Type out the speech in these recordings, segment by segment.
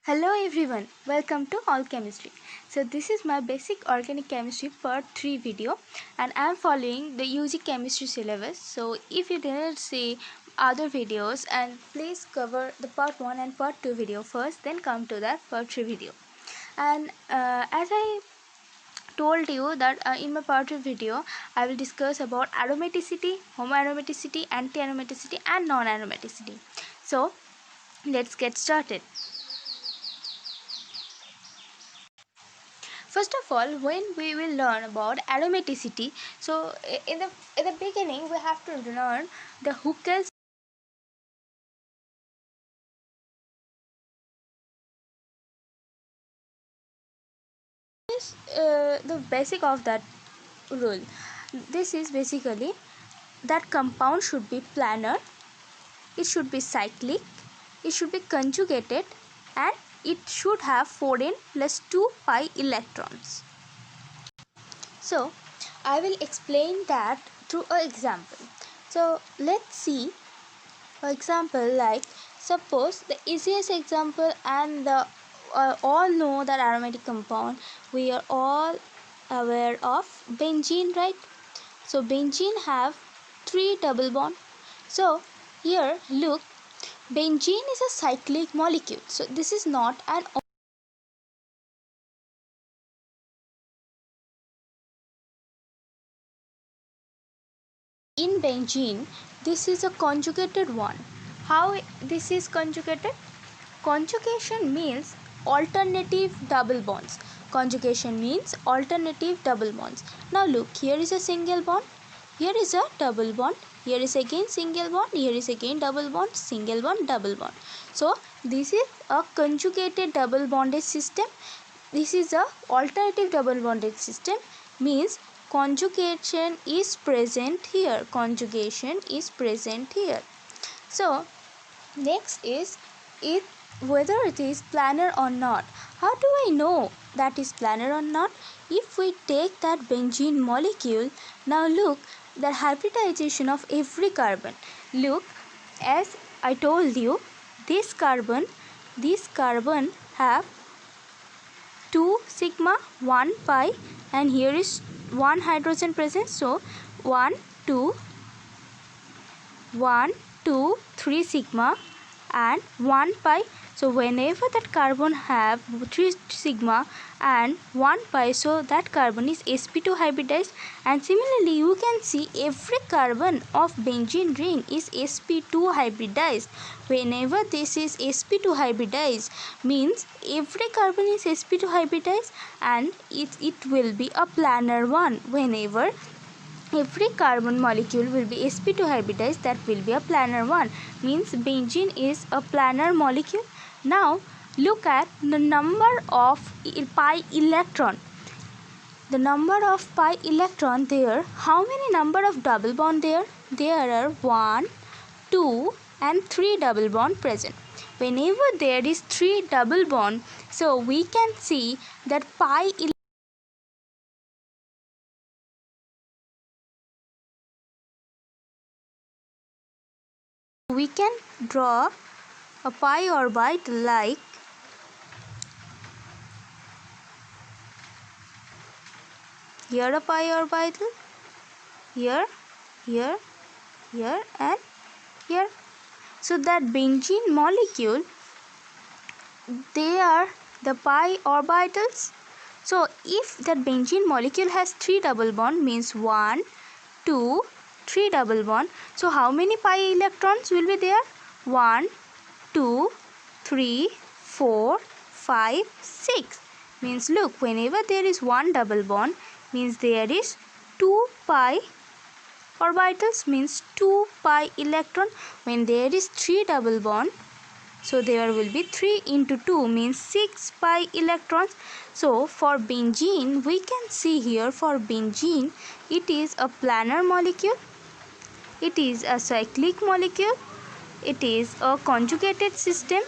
Hello everyone, welcome to All Chemistry. So this is my basic organic chemistry part 3 video and I am following the UG chemistry syllabus. So if you didn't see other videos, and please cover the part 1 and part 2 video first, then come to that part 3 video. And as I told you that in my part 2 video I will discuss about aromaticity, homoaromaticity, anti-aromaticity and non-aromaticity. So let's get started. First of all, when we will learn about aromaticity, so in the beginning we have to learn the Huckel's the basic of that rule. This is basically that compound should be planar, it should be cyclic, it should be conjugated, and it should have 4n plus 2 pi electrons. So I will explain that through an example. So let's see. For example, like suppose the easiest example, and the all know that aromatic compound, we are all aware of benzene, right? So benzene have 3 double bond. So here look, benzene is a cyclic molecule, so this is not an in benzene, this is a conjugated one. How this is conjugated? Conjugation means alternative double bonds. Conjugation means alternative double bonds. Now look, here is a single bond, here is a double bond, here is again single bond, here is again double bond, single bond, double bond. So this is a conjugated double bonded system. This is a alternative double bonded system, means conjugation is present here. Conjugation is present here. So next is it whether it is planar or not. How do I know that is planar or not? If we take that benzene molecule, now look the hybridization of every carbon. Look, as I told you, this carbon have 2 sigma 1 pi, and here is 1 hydrogen present. So 1 2 3 sigma and 1 pi. So whenever that carbon have 3 sigma and 1 pi, so that carbon is sp2 hybridized. And similarly you can see every carbon of benzene ring is sp2 hybridized. Whenever this is sp2 hybridized, means every carbon is sp2 hybridized, and it will be a planar one. Whenever every carbon molecule will be sp2 hybridized, that will be a planar one, means benzene is a planar molecule. Now look at the number of pi electron. The number of pi electron there. How many number of double bond there? There are 1, 2 and 3 double bond present. Whenever there is 3 double bond, so we can see that pi we can draw a pi orbital like here a pi orbital, here, here, here and here. So that benzene molecule, they are the pi orbitals. So if that benzene molecule has 3 double bond, means 1, 2, 3 double bond. So how many pi electrons will be there? 1, 2, 3, 4, 5, 6. Means look, whenever there is 1 double bond, means there is 2 pi orbitals, means 2 pi electron. When there is 3 double bond, so there will be 3 into 2, means 6 pi electrons. So for benzene, we can see here for benzene, it is a planar molecule, it is a cyclic molecule, it is a conjugated system,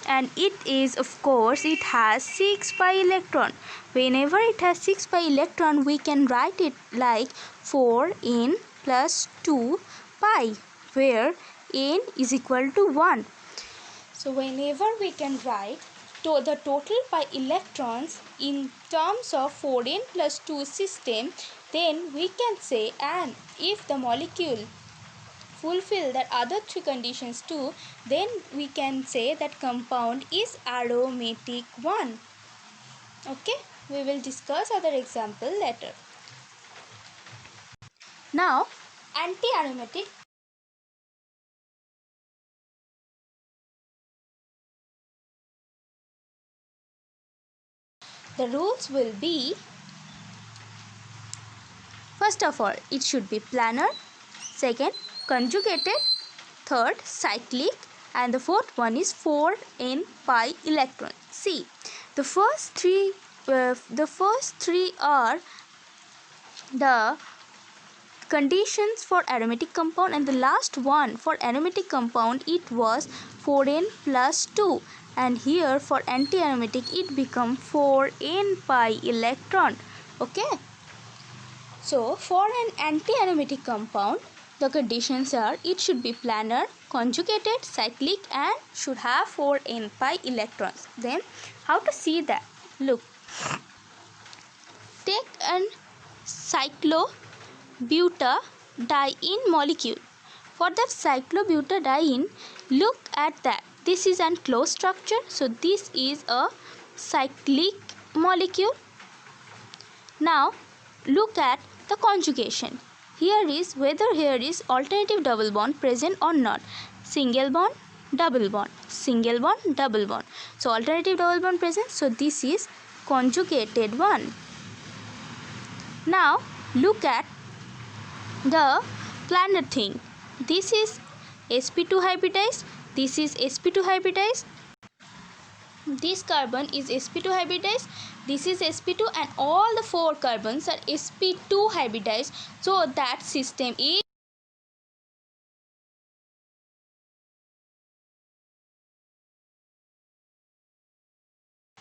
and it is, of course, it has 6 pi electron. Whenever it has 6 pi electron, we can write it like 4n plus 2 pi, where n is equal to 1. So whenever we can write the total pi electrons in terms of 4n plus 2 system, then we can say, and if the molecule fulfill that other three conditions too, then we can say that compound is aromatic one. Okay, we will discuss other example later. Now, anti-aromatic. The rules will be, first of all, it should be planar, second, conjugated, third, cyclic, and the fourth one is 4n pi electron. See, the first three are the conditions for aromatic compound, and the last one for aromatic compound it was 4n plus 2, and here for anti-aromatic it become 4n pi electron. Okay, so for an anti-aromatic compound the conditions are, it should be planar, conjugated, cyclic, and should have 4n pi electrons. Then how to see that? Look, take an cyclobutadiene molecule. For that cyclobutadiene, look at that. This is an closed structure, so this is a cyclic molecule. Now look at the conjugation. Here is whether here is alternative double bond present or not. Single bond, double bond, single bond, double bond. So alternative double bond present, so this is conjugated one. Now look at the planar thing. This is sp2 hybridized, this is sp2 hybridized, this carbon is sp2 hybridized, this is sp2, and all the four carbons are sp2 hybridized, so that system is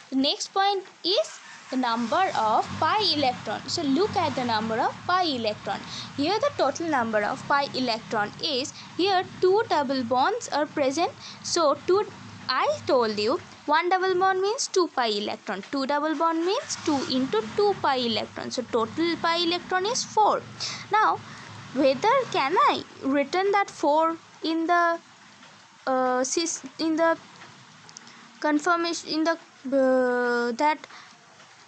the next point is the number of pi electron. So look at the number of pi electron. Here the total number of pi electron is, here 2 double bonds are present, so I told you 1 double bond means 2 pi electron, 2 double bond means 2 into 2 pi electron, so total pi electron is 4. Now whether can I written that 4 in the confirmation in the that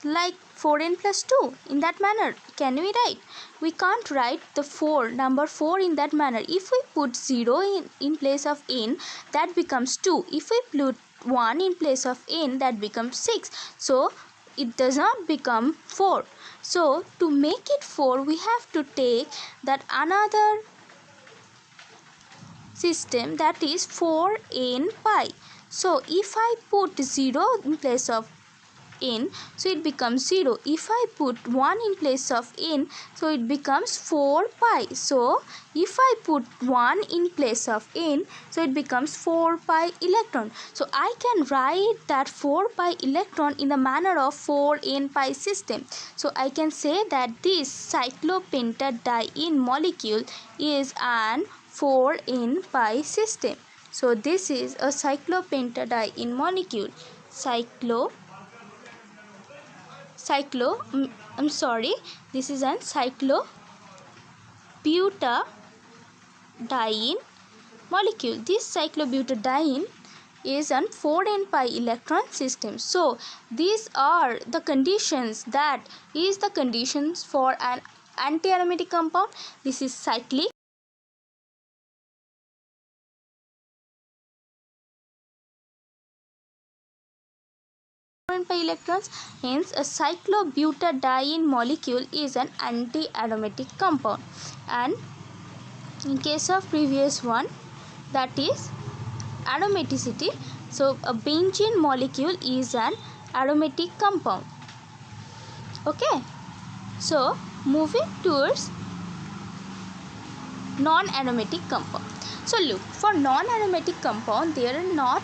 like 4n plus 2 in that manner? Can we write? We can't write the number 4 in that manner. If we put 0 in place of n, that becomes 2. If we put 1 in place of n, that becomes 6. So it does not become 4. So to make it 4, we have to take that another system, that is 4n pi. So if I put 0 in place of n, so it becomes 0. If I put 1 in place of n, so it becomes 4 pi. So if I put 1 in place of n, so it becomes 4 pi electron. So I can write that 4 pi electron in the manner of 4n pi system. So I can say that this cyclopentadiene molecule is an 4n pi system. So this is a cyclopentadiene molecule. This is an cyclobutadiene molecule. This cyclobutadiene is an 4n pi electron system. So these are the conditions, that is the conditions for an anti-aromatic compound. This is cyclic, pi electrons, hence a cyclobutadiene molecule is an anti-aromatic compound. And in case of previous one, that is aromaticity, so a benzene molecule is an aromatic compound. Okay, so moving towards non-aromatic compound. So look, for non-aromatic compound, there are not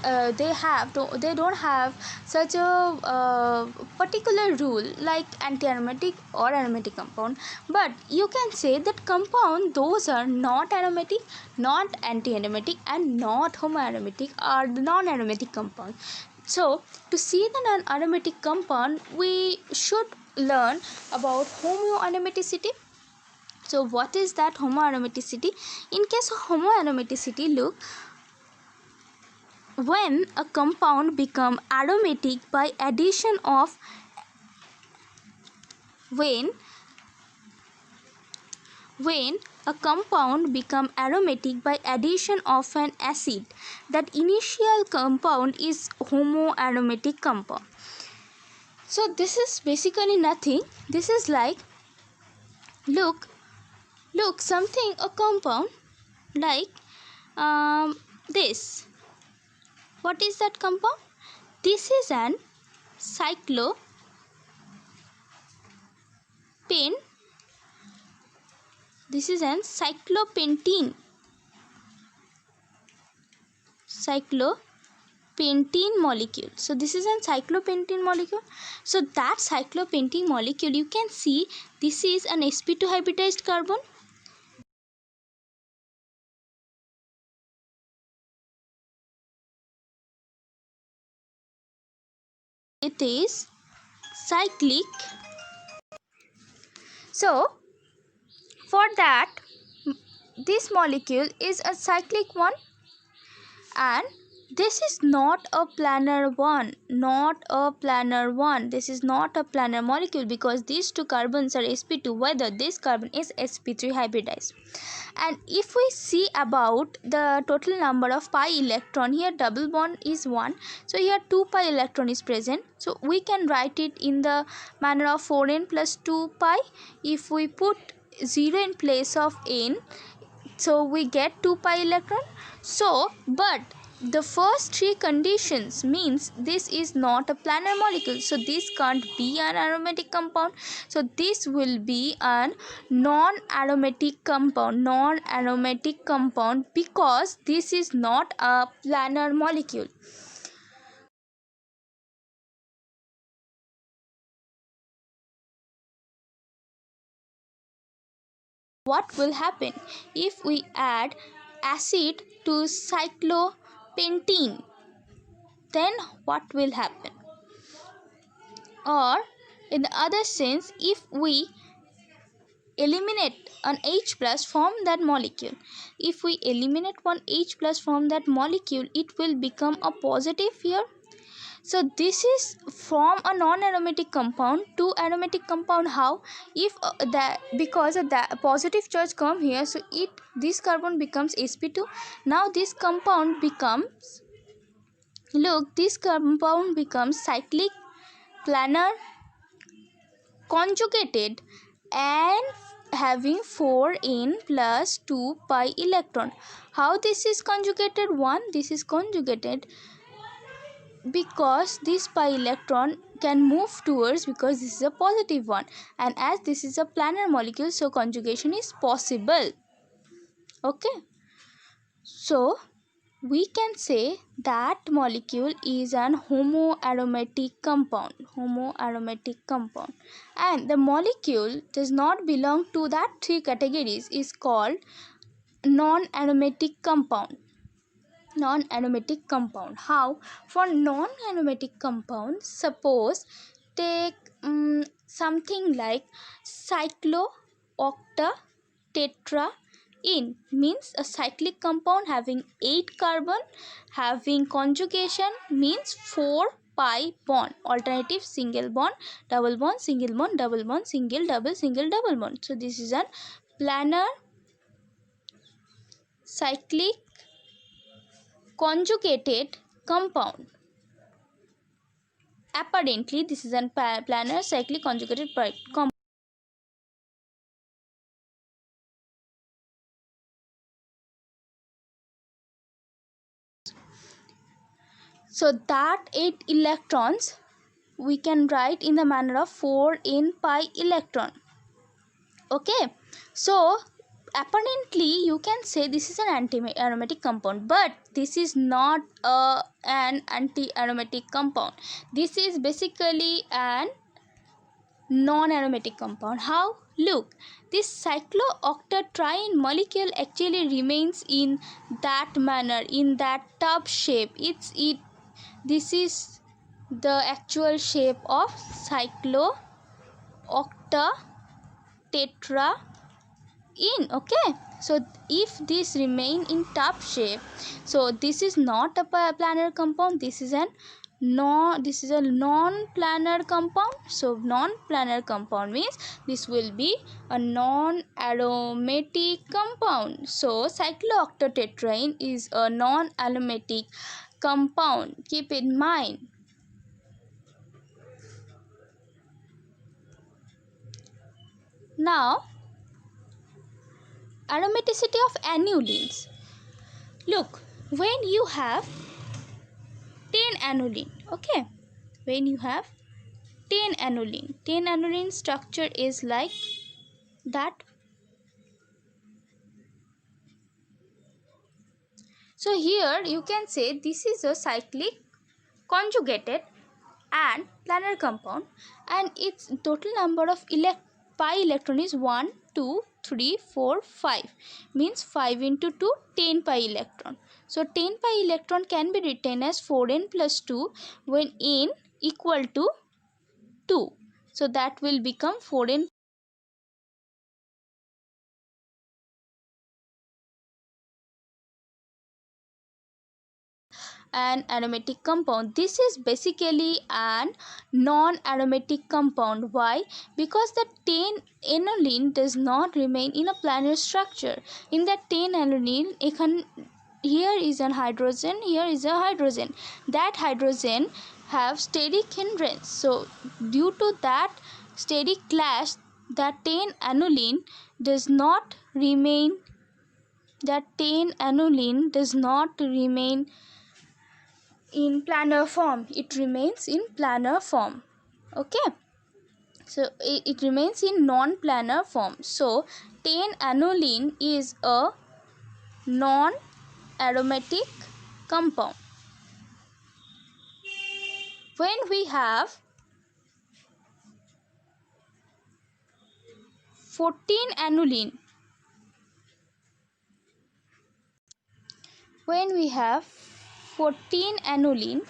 they don't have such a particular rule like anti-aromatic or aromatic compound, but you can say that compound those are not aromatic, not anti-aromatic, and not homoaromatic are the non-aromatic compound. So to see the non-aromatic compound, we should learn about homoaromaticity. So what is that homoaromaticity? In case of homoaromaticity, look, when a compound become aromatic by addition of when a compound become aromatic by addition of an acid, that initial compound is homoaromatic compound. So this is basically nothing. This is like, look something, a compound like this. What is that compound? This is an cyclopentene. This is an cyclopentene molecule. So this is an cyclopentene molecule. So that cyclopentene molecule, you can see this is an sp2 hybridized carbon. It is cyclic. So for that, this molecule is a cyclic one, and this is not a planar one, this is not a planar molecule, because these two carbons are sp2, whether this carbon is sp3 hybridized. And if we see about the total number of pi electron, here double bond is 1, so here 2 pi electron is present. So we can write it in the manner of 4n plus 2 pi. If we put 0 in place of n, so we get 2 pi electron. So but the first three conditions means this is not a planar molecule, so this can't be an aromatic compound. So this will be an non-aromatic compound, because this is not a planar molecule. What will happen if we add acid to cyclopentene? Then what will happen? Or in the other sense, if we eliminate an H plus from that molecule, if we eliminate one H plus from that molecule, it will become a positive here. So this is from a non-aromatic compound to aromatic compound. How? If because of the positive charge come here, so this carbon becomes sp2. Now this compound becomes, look, this compound becomes cyclic, planar, conjugated, and having 4n plus 2 pi electron. How this is conjugated? This is conjugated because this pi electron can move towards, because this is a positive one, and as this is a planar molecule, so conjugation is possible. Okay, so we can say that molecule is an homoaromatic compound, and the molecule does not belong to that three categories, is called non-aromatic compound. How? For non-aromatic compound, suppose take something like cyclooctatetraene, means a cyclic compound having 8 carbon, having conjugation, means 4 pi bond, alternative single bond, double bond, single bond, double bond, single double bond. So this is a planar cyclic conjugated compound. Apparently this is a planar cyclic conjugated compound. So that 8 electrons we can write in the manner of 4 in pi electron. Okay, so apparently you can say this is an anti-aromatic compound, but this is not an anti-aromatic compound. This is basically an non-aromatic compound. How? Look, this cyclooctatriene molecule actually remains in that manner, in that tub shape. This is the actual shape of cyclooctatetraene. Okay, so if this remain in tub shape, so this is not a planar compound, this is a non-planar compound. So non-planar compound means this will be a non-aromatic compound. So cyclooctatetraene is a non-aromatic compound, keep in mind. Now, aromaticity of annulenes. Look, when you have 10 aniline, okay, when you have 10 aniline structure is like that. So here you can say this is a cyclic conjugated and planar compound, and its total number of pi electron is 1 2 3 4 5, means 5 into 2 10 pi electron. So 10 pi electron can be written as 4n plus 2 when n equal to 2, so that will become 4n an aromatic compound. This is basically an non-aromatic compound. Why? Because the 10 aniline does not remain in a planar structure. In that 10 aniline, here is an hydrogen, here is a hydrogen. That hydrogen have steric hindrance. So due to that steric clash, that 10 aniline does not remain. That 10 aniline does not remain in planar form, it remains in planar form. Okay, so it remains in non-planar form. So 10 aniline is a non-aromatic compound. When we have 14 aniline,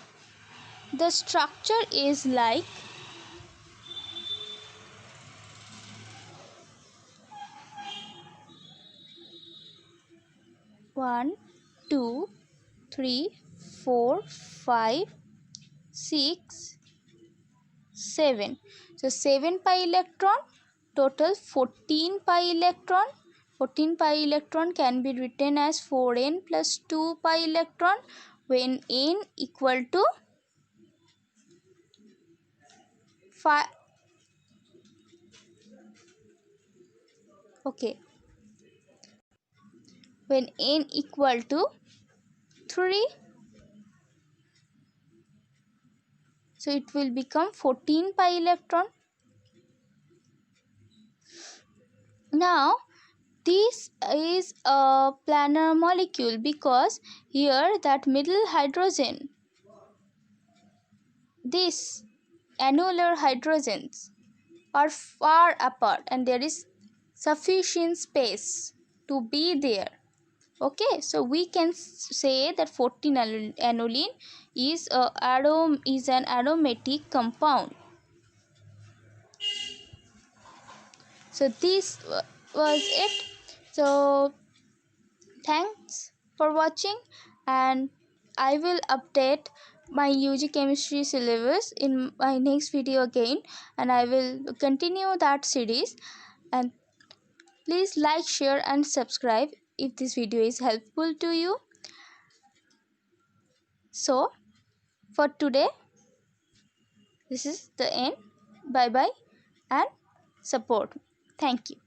the structure is like one, 2, 3, 4, 5, 6, 7. So 7 pi electron, total 14 pi electron. 14 pi electron can be written as 4n plus 2 pi electron when n equal to 5. Okay, when n equal to 3, so it will become 14 pi electron. Now this is a planar molecule because here that middle hydrogen, these annular hydrogens are far apart and there is sufficient space to be there. Okay, so we can say that 14 aniline is an aromatic compound. So this was it. So thanks for watching, and I will update my UG chemistry syllabus in my next video again, and I will continue that series. And please like, share and subscribe if this video is helpful to you. So for today, this is the end. Bye bye and support. Thank you.